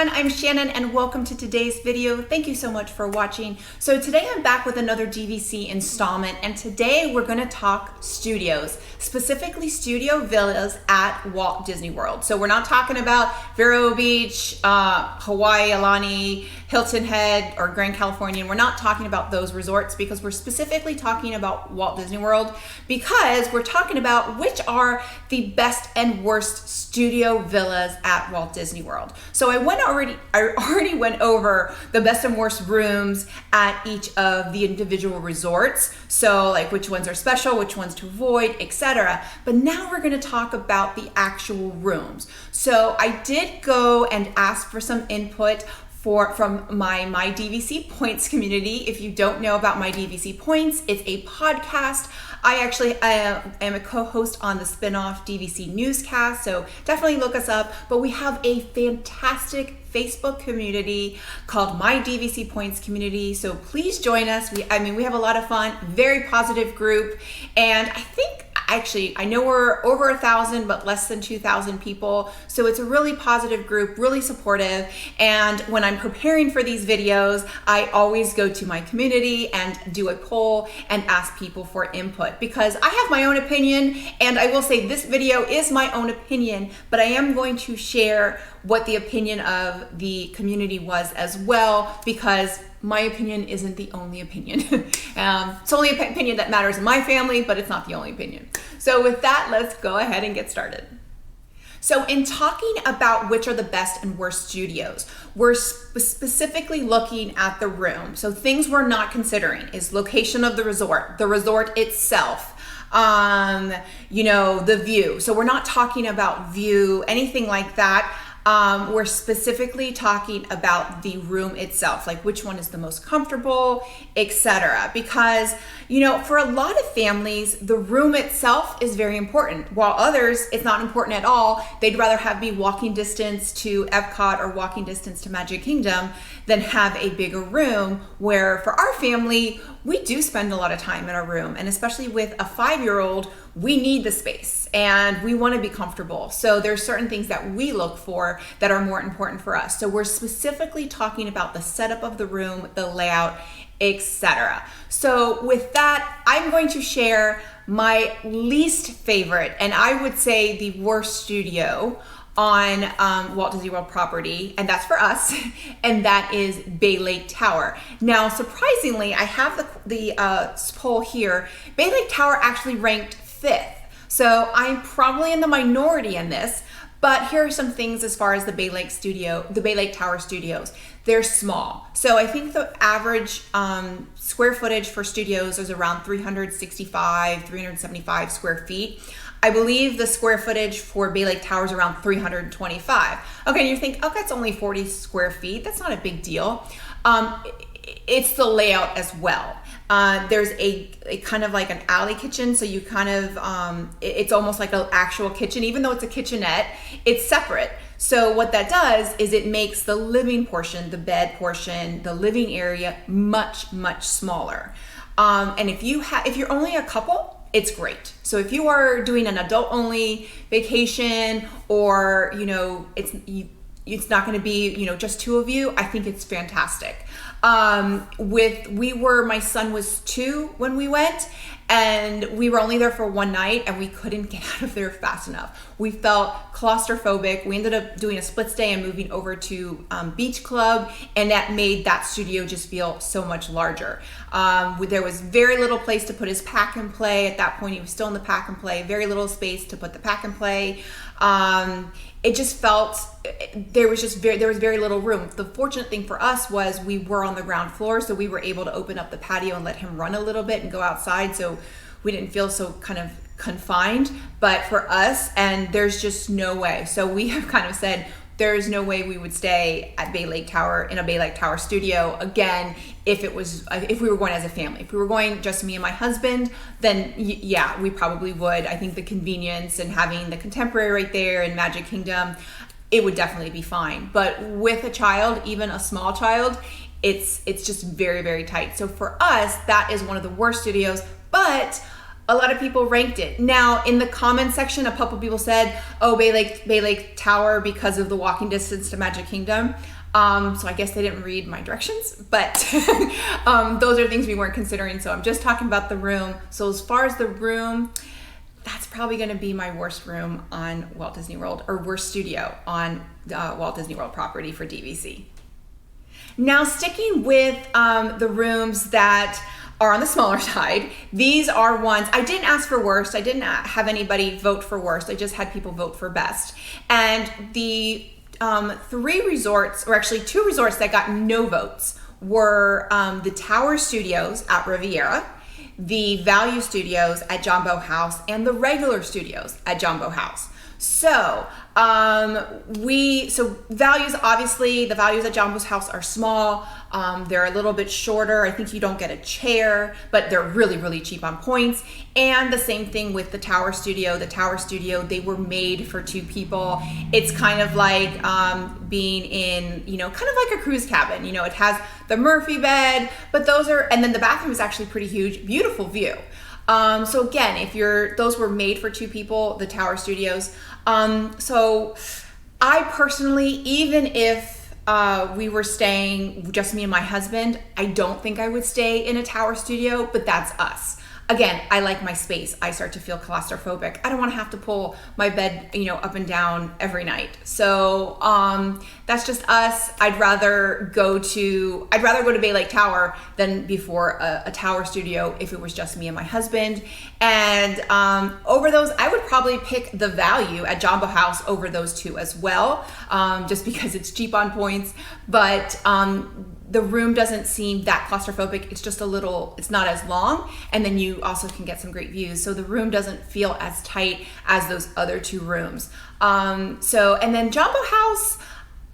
everyone, I'm Shannon and welcome to today's video. Thank you so much for watching. So today I'm back with another DVC installment, and today we're going to talk studios, specifically studio villas at Walt Disney World. So we're not talking about Vero Beach, Hawaii, Aulani, Hilton Head, or Grand Californian. We're not talking about those resorts because we're specifically talking about Walt Disney World, because we're talking about which are the best and worst studio villas at Walt Disney World. So I already went over the best and worst rooms at each of the individual resorts. So like which ones are special, which ones to avoid, etc. But now we're going to talk about the actual rooms. So I did go and ask for some input from my DVC Points community. If you don't know about my DVC Points, it's a podcast. I actually am a co-host on the spin-off DVC newscast, so definitely look us up. But we have a fantastic Facebook community called My DVC Points Community, so please join us. We have a lot of fun, very positive group, and I know we're over 1,000, but less than 2,000 people. So it's a really positive group, really supportive. And when I'm preparing for these videos, I always go to my community and do a poll and ask people for input, because I have my own opinion. And I will say this video is my own opinion, but I am going to share what the opinion of the community was as well, because my opinion isn't the only opinion. It's only an opinion that matters in my family, but it's not the only opinion. So with that, let's go ahead and get started. So in talking about which are the best and worst studios, we're specifically looking at the room. So things we're not considering is location of the resort itself, the view. So we're not talking about view, anything like that. We're specifically talking about the room itself, like which one is the most comfortable, etc. Because, for a lot of families, the room itself is very important, while others, it's not important at all. They'd rather be walking distance to Epcot or walking distance to Magic Kingdom than have a bigger room, where for our family, we do spend a lot of time in our room. And especially with a 5-year-old, we need the space and we want to be comfortable. So there's certain things that we look for that are more important for us. So we're specifically talking about the setup of the room, the layout, etc. So with that, I'm going to share my least favorite, and I would say the worst studio on Walt Disney World property, and that's for us, and that is Bay Lake Tower. Now, surprisingly, I have the poll here. Bay Lake Tower actually ranked 5th, so I'm probably in the minority in this. But here are some things as far as the Bay Lake Tower studios. They're small. So I think the average square footage for studios is around 375 square feet. I believe the square footage for Bay Lake Tower is around 325. Okay, and you think, okay, it's only 40 square feet. That's not a big deal. It's the layout as well. There's a kind of like an alley kitchen, so you kind of, it's almost like an actual kitchen. Even though it's a kitchenette, it's separate. So what that does is it makes the living portion, the bed portion, the living area much, much smaller. And if you're only a couple, it's great. So if you are doing an adult only vacation, or it's not going to be just 2 of you, I think it's fantastic. My son was 2 when we went, and we were only there for 1 night, and we couldn't get out of there fast enough. We felt claustrophobic. We ended up doing a split stay and moving over to Beach Club, and that made that studio just feel so much larger. There was very little place to put his pack and play. At that point, he was still in the pack and play. Very little space to put the pack and play. It just felt there was very little room. The fortunate thing for us was we were on the ground floor, so we were able to open up the patio and let him run a little bit and go outside, so we didn't feel so kind of confined. But for us, and there's just no way. So we have kind of said there's no way we would stay at Bay Lake Tower in a Bay Lake Tower studio again if we were going as a family. If we were going just me and my husband, then yeah, we probably would. I think the convenience and having the Contemporary right there in Magic Kingdom, it would definitely be fine. But with a child, even a small child, it's just very, very tight. So for us, that is one of the worst studios, but a lot of people ranked it. Now, in the comment section, a couple people said, oh, Bay Lake Tower because of the walking distance to Magic Kingdom. So I guess they didn't read my directions, but those are things we weren't considering. So I'm just talking about the room. So as far as the room, that's probably going to be my worst room on Walt Disney World, or worst studio on Walt Disney World property for DVC. Now, sticking with the rooms that are on the smaller side, these are ones, I didn't ask for worst. I didn't have anybody vote for worst. I just had people vote for best. And the three resorts, or actually two resorts that got no votes were the Tower Studios at Riviera, the Value Studios at Jambo House, and the regular studios at Jambo House. So values, obviously the values at Jambo's House are small. They're a little bit shorter. I think you don't get a chair, but they're really, really cheap on points. And the same thing with the Tower Studio. The Tower Studio, they were made for two people. It's kind of like being in, kind of like a cruise cabin. It has the Murphy bed, but and then the bathroom is actually pretty huge, beautiful view. So again, those were made for two people, the Tower Studios. So I personally, even if we were staying just me and my husband, I don't think I would stay in a Tower Studio, but that's us. Again, I like my space. I start to feel claustrophobic. I don't want to have to pull my bed, up and down every night. So that's just us. I'd rather go to Bay Lake Tower than before a Tower Studio if it was just me and my husband. And over those, I would probably pick the Value at Jambo House over those two as well, just because it's cheap on points. But the room doesn't seem that claustrophobic. It's just it's not as long. And then you also can get some great views. So the room doesn't feel as tight as those other two rooms. And then Jambo House,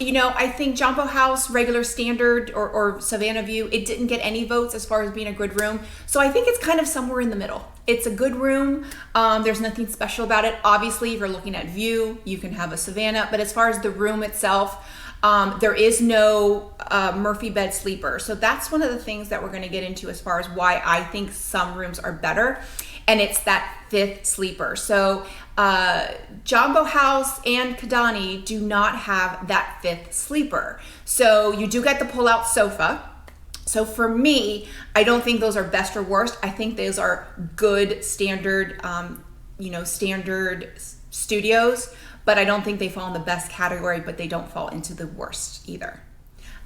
I think Jambo House, regular standard or Savannah View, it didn't get any votes as far as being a good room. So I think it's kind of somewhere in the middle. It's a good room. There's nothing special about it. Obviously, if you're looking at view, you can have a Savannah. But as far as the room itself, there is no Murphy bed sleeper. So that's one of the things that we're going to get into as far as why I think some rooms are better. And it's that fifth sleeper. So Jambo House and Kidani do not have that fifth sleeper. So you do get the pull-out sofa. So for me, I don't think those are best or worst. I think those are good standard, standard studios. But I don't think they fall in the best category, but they don't fall into the worst either.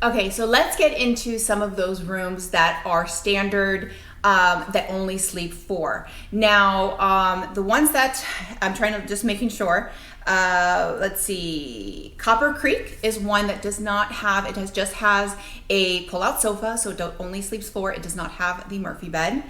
Okay, so let's get into some of those rooms that are standard, that only sleep four. Now, the ones that I'm making sure, let's see, Copper Creek is one that does not have, just has a pull-out sofa, so it only sleeps four. It does not have the Murphy bed.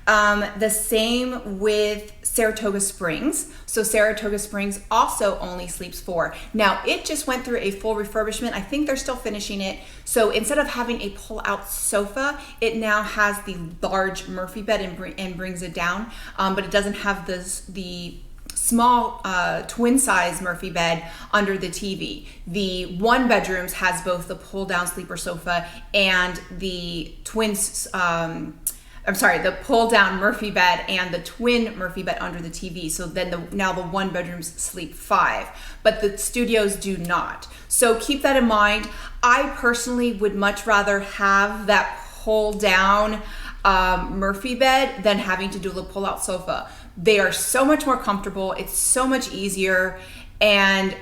The same with Saratoga Springs. So Saratoga Springs also only sleeps four. Now it just went through a full refurbishment. I think they're still finishing it. So instead of having a pull-out sofa, it now has the large Murphy bed and brings it down. But it doesn't have the small twin size Murphy bed under the TV. The one bedrooms has both the pull down sleeper sofa and the the pull down Murphy bed and the twin Murphy bed under the TV. So then now the one bedrooms sleep five, but the studios do not. So keep that in mind. I personally would much rather have that pull down Murphy bed than having to do the pull out sofa. They are so much more comfortable. It's so much easier. And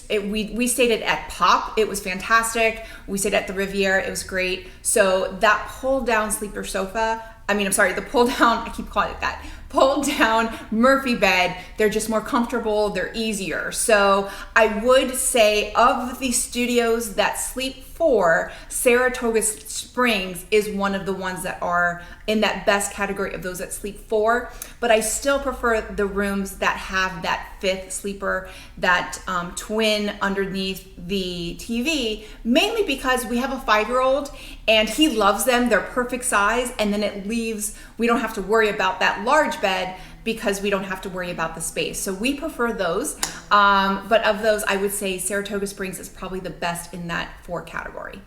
we stayed at Pop. It was fantastic. We stayed at the Riviera. It was great. So that pull down sleeper sofa, the pull down, I keep calling it that, pull down Murphy bed, they're just more comfortable, they're easier. So I would say of the studios that sleep four, Saratoga Springs is one of the ones that are in that best category of those that sleep four, but I still prefer the rooms that have that fifth sleeper, that twin underneath the TV, mainly because we have a 5-year-old and he loves them. They're perfect size, and then it leaves, we don't have to worry about that large bed because we don't have to worry about the space. So we prefer those. But of those, I would say Saratoga Springs is probably the best in that four category.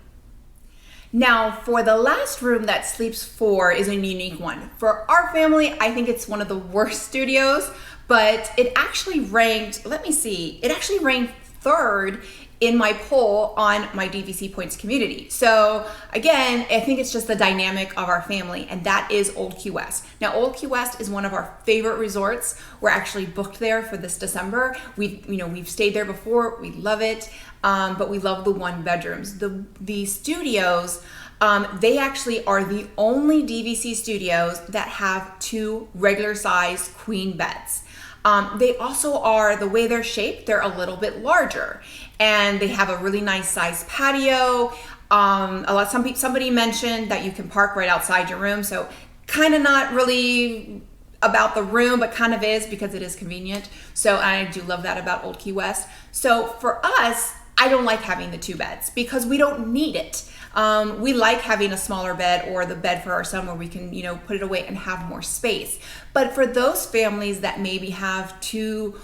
Now, for the last room that sleeps four is a unique one. For our family, I think it's one of the worst studios, but it actually ranked, it actually ranked third in my poll on my DVC Points community. So again, I think it's just the dynamic of our family, and that is Old Key West. Now, Old Key West is one of our favorite resorts. We're actually booked there for this December. We've stayed there before. We love it, but we love the 1 bedrooms. The studios, they actually are the only DVC studios that have 2 regular size queen beds. They also are, the way they're shaped, they're a little bit larger, and they have a really nice sized patio. Somebody mentioned that you can park right outside your room, so kind of not really about the room, but kind of is, because it is convenient. So I do love that about Old Key West. So for us, I don't like having the 2 beds because we don't need it. We like having a smaller bed, or the bed for our son where we can, put it away and have more space. But for those families that maybe have 2,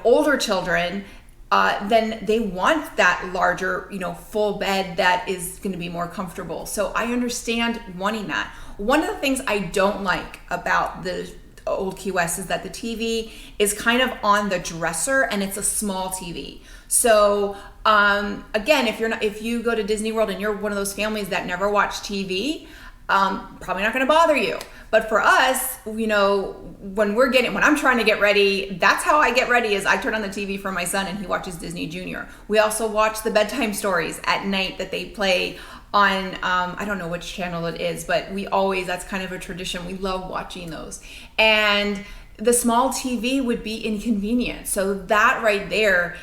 older children, then they want that larger, full bed that is going to be more comfortable. So I understand wanting that. One of the things I don't like about the Old Key West is that the TV is kind of on the dresser, and it's a small TV. So again, if you go to Disney World and you're one of those families that never watch TV, probably not going to bother you. But for us, when I'm trying to get ready, that's how I get ready, is I turn on the TV for my son and he watches Disney Junior. We also watch the bedtime stories at night that they play on, I don't know which channel it is, but that's kind of a tradition. We love watching those. And the small TV would be inconvenient. So that right there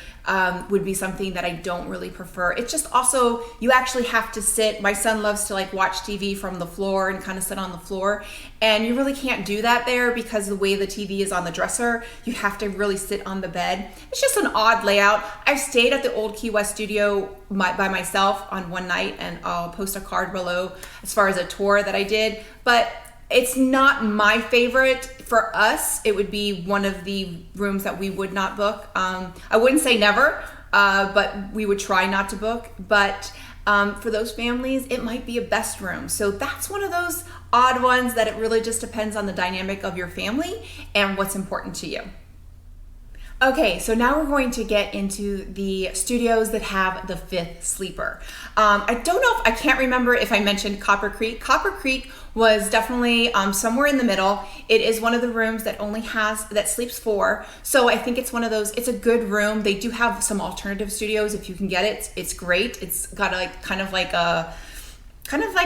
would be something that I don't really prefer. It's just also, you actually have to sit. My son loves to watch TV from the floor and kind of sit on the floor. And you really can't do that there because the way the TV is on the dresser, you have to really sit on the bed. It's just an odd layout. I've stayed at the Old Key West studio by myself on one night, and I'll post a card below as far as a tour that I did. But it's not my favorite. For us, it would be one of the rooms that we would not book. I wouldn't say never, but we would try not to book. But for those families, it might be a best room. So that's one of those odd ones that it really just depends on the dynamic of your family and what's important to you. Okay, so now we're going to get into the studios that have the 5th sleeper. I can't remember if I mentioned Copper Creek. Copper Creek was definitely somewhere in the middle. It is one of the rooms that sleeps 4. So I think it's one of those, it's a good room. They do have some alternative studios if you can get it. It's great. It's got kind of like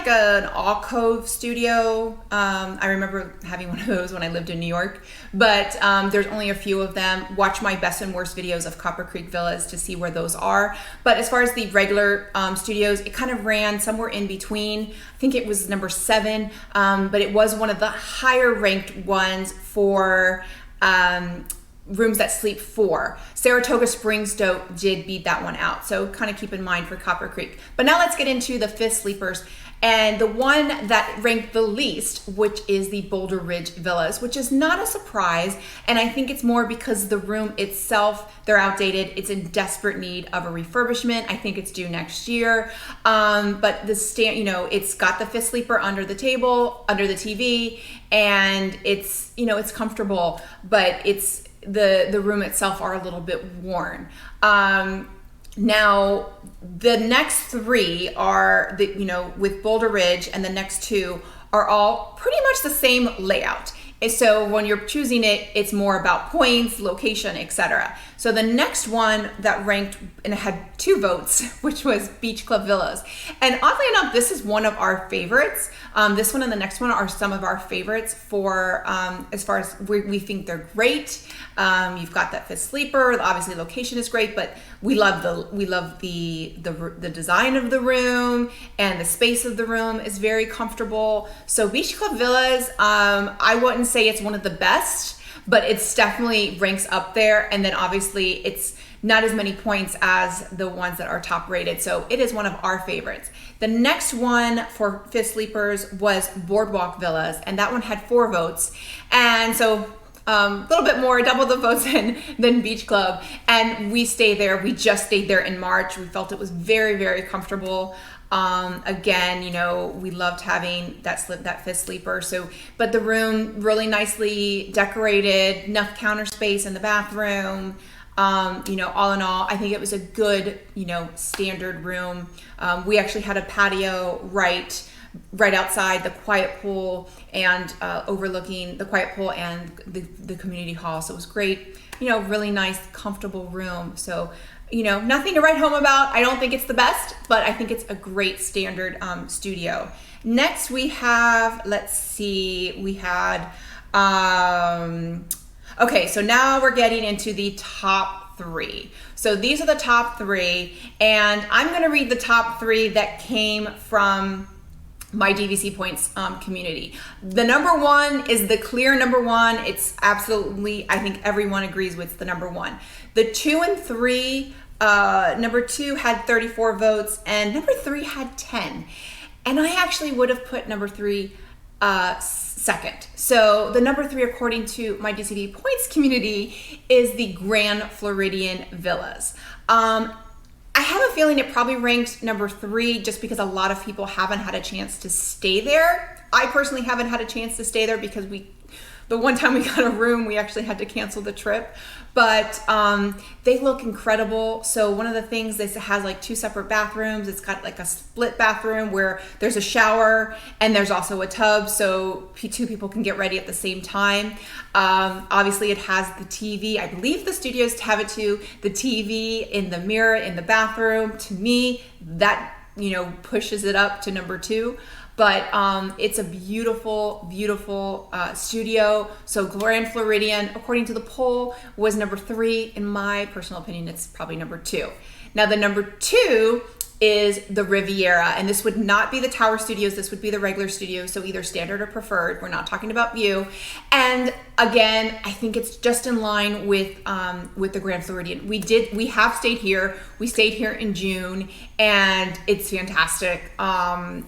an alcove studio. I remember having one of those when I lived in New York, but there's only a few of them. Watch my best and worst videos of Copper Creek Villas to see where those are. But as far as the regular studios, it kind of ran somewhere in between. I think it was number 7, but it was one of the higher ranked ones for rooms that sleep 4. Saratoga Springs did beat that one out. So kind of keep in mind for Copper Creek. But now let's get into the 5th sleepers. And the one that ranked the least, which is the Boulder Ridge Villas, which is not a surprise. And I think it's more because the room itself, they're outdated. It's in desperate need of a refurbishment. I think it's due next year. But it's got the 5th sleeper under the table, under the TV, and it's comfortable, but it's the room itself are a little bit worn. Now the next 3 are with Boulder Ridge, and the next 2 are all pretty much the same layout. And so when you're choosing it, it's more about points, location, etc. So the next one that ranked and had 2 votes, which was Beach Club Villas. And oddly enough, this is one of our favorites. This one and the next one are some of our favorites for as far as we think they're great. You've got that 5th sleeper. Obviously, location is great, but we love the design of the room, and the space of the room is very comfortable. So Beach Club Villas, I wouldn't say it's one of the best, but it's definitely ranks up there. And then obviously it's not as many points as the ones that are top rated. So it is one of our favorites. The next one for 5th sleepers was Boardwalk Villas, and that one had 4 votes. And so a little bit more, double the votes than Beach Club. And we stayed there. We just stayed there in March. We felt it was very, very comfortable. Again, we loved having that 5th sleeper. So, but the room really nicely decorated, enough counter space in the bathroom. You know, all in all, I think it was a good, you know, standard room. We actually had a patio right outside the quiet pool and overlooking the quiet pool and the community hall. So it was great, you know, really nice, comfortable room. So, you know, nothing to write home about. I don't think it's the best, but I think it's a great standard studio. Next we have, let's see, we had, okay, so now we're getting into the top 3. So these are the top 3, and I'm gonna read the top 3 that came from my DVC Points community. The number 1 is the clear number 1. It's absolutely, I think everyone agrees with the number 1. The 2 and 3, number 2 had 34 votes and number 3 had 10. And I actually would have put number 3 second. So the number 3, according to my DVC Points community, is the Grand Floridian Villas. I have a feeling it probably ranked number 3 just because a lot of people haven't had a chance to stay there. I personally haven't had a chance to stay there because the one time we got a room, we actually had to cancel the trip. But they look incredible. So one of the things, this has like 2 separate bathrooms. It's got like a split bathroom where there's a shower and there's also a tub, so 2 people can get ready at the same time. Obviously it has the TV. I believe the studios have it too. The TV in the mirror in the bathroom. To me, that, you know, pushes it up to number 2. But it's a beautiful, beautiful studio. So Grand Floridian, according to the poll, was number 3. In my personal opinion, it's probably number 2. Now the number 2 is the Riviera, and this would not be the Tower Studios, this would be the regular studio, so either standard or preferred. We're not talking about view. And again, I think it's just in line with the Grand Floridian. We have stayed here. We stayed here in June, and it's fantastic.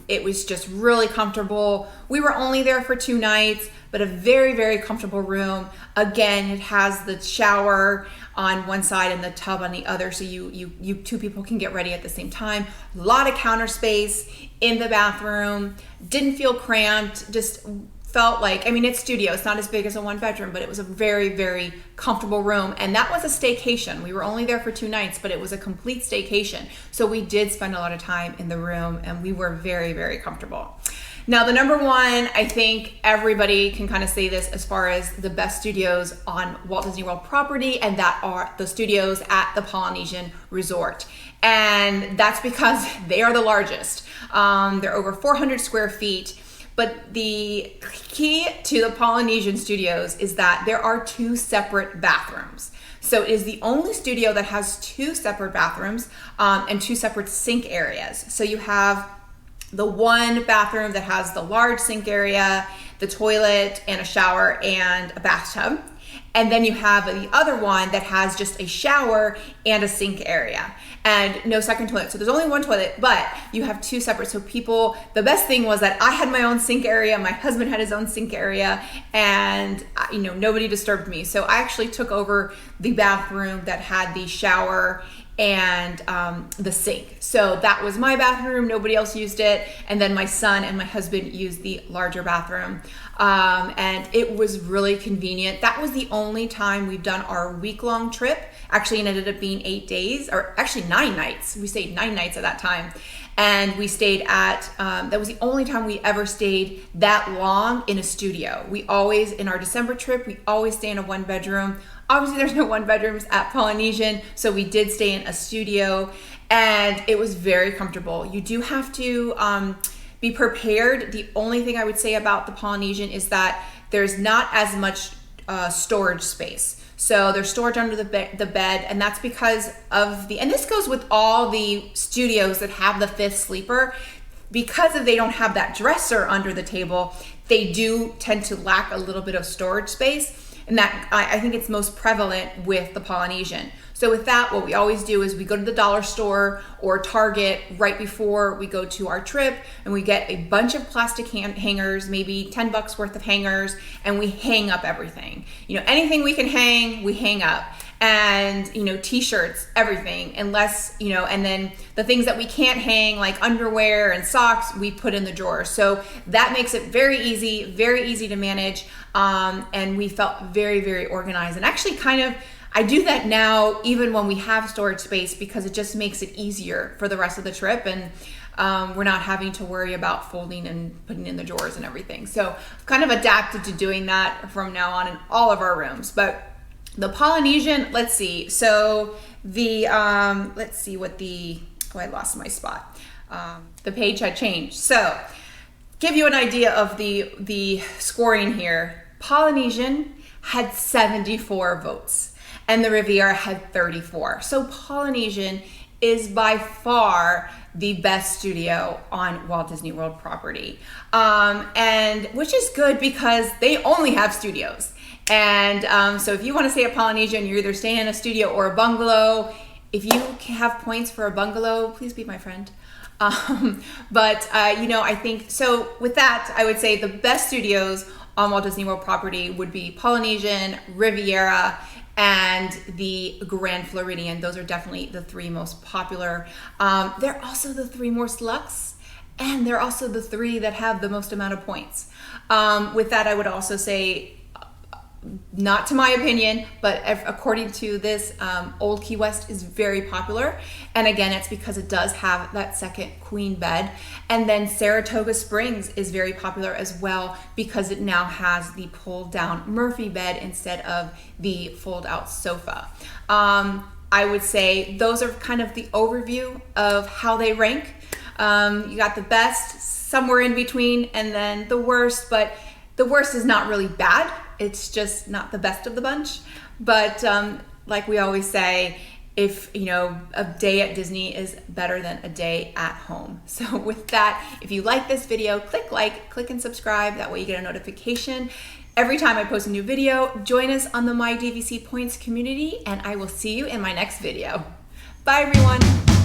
It was just really comfortable. We were only there for 2 nights, but a very, very comfortable room. Again, it has the shower on one side and the tub on the other, so you 2 people can get ready at the same time. A lot of counter space in the bathroom. Didn't feel cramped, just felt like, I mean, it's studio, it's not as big as a 1-bedroom, but it was a very, very comfortable room. And that was a staycation. We were only there for 2 nights, but it was a complete staycation. So we did spend a lot of time in the room, and we were very, very comfortable. Now the number 1, I think everybody can kind of say this as far as the best studios on Walt Disney World property, and that are the studios at the Polynesian Resort. And that's because they are the largest. They're over 400 square feet. But the key to the Polynesian Studios is that there are 2 separate bathrooms. So it is the only studio that has 2 separate bathrooms and 2 separate sink areas. So you have the one bathroom that has the large sink area, the toilet and a shower and a bathtub. And then you have the other one that has just a shower and a sink area and no second toilet. So there's only 1 toilet, but you have 2 separate. So people, the best thing was that I had my own sink area, my husband had his own sink area, and you know, nobody disturbed me. So I actually took over the bathroom that had the shower and the sink. So that was my bathroom, nobody else used it. And then my son and my husband used the larger bathroom. And it was really convenient. That was the only time we've done our week-long trip. Actually, it ended up being 8 days, or actually 9 nights. We stayed 9 nights at that time. And we stayed at, that was the only time we ever stayed that long in a studio. We always, in our December trip, we always stay in a 1-bedroom. Obviously there's no 1-bedrooms at Polynesian, so we did stay in a studio, and it was very comfortable. You do have to be prepared. The only thing I would say about the Polynesian is that there's not as much storage space. So there's storage under the bed, and that's because of and this goes with all the studios that have the 5th sleeper, because if they don't have that dresser under the table, they do tend to lack a little bit of storage space. And that, I think it's most prevalent with the Polynesian. So with that, what we always do is we go to the dollar store or Target right before we go to our trip, and we get a bunch of plastic hangers, maybe $10 worth of hangers, and we hang up everything. You know, anything we can hang, we hang up. and, you know, t-shirts, everything, unless, you know, and then the things that we can't hang, like underwear and socks, we put in the drawer. So that makes it very easy to manage. And we felt very, very organized, and actually I do that now even when we have storage space, because it just makes it easier for the rest of the trip, and we're not having to worry about folding and putting in the drawers and everything. So I've kind of adapted to doing that from now on in all of our rooms. But the Polynesian, let's see. So the, let's see what the, oh, I lost my spot. The page had changed. So give you an idea of the scoring here. Polynesian had 74 votes and the Riviera had 34. So Polynesian is by far the best studio on Walt Disney World property. And which is good because they only have studios. And so if you want to stay at Polynesian, you're either staying in a studio or a bungalow. If you have points for a bungalow, please be my friend. But you know, I think, so with that, I would say the best studios on Walt Disney World property would be Polynesian, Riviera, and the Grand Floridian. Those are definitely the three most popular. They're also the three most luxe, and they're also the three that have the most amount of points. With that, I would also say, not to my opinion, but according to this, Old Key West is very popular. And again, it's because it does have that second queen bed. And then Saratoga Springs is very popular as well because it now has the pulled down Murphy bed instead of the fold out sofa. I would say those are kind of the overview of how they rank. You got the best, somewhere in between, and then the worst, but the worst is not really bad. It's just not the best of the bunch. But like we always say, if you know, a day at Disney is better than a day at home. So with that, if you like this video, click like, click and subscribe. That way you get a notification every time I post a new video. Join us on the My DVC Points community, and I will see you in my next video. Bye everyone.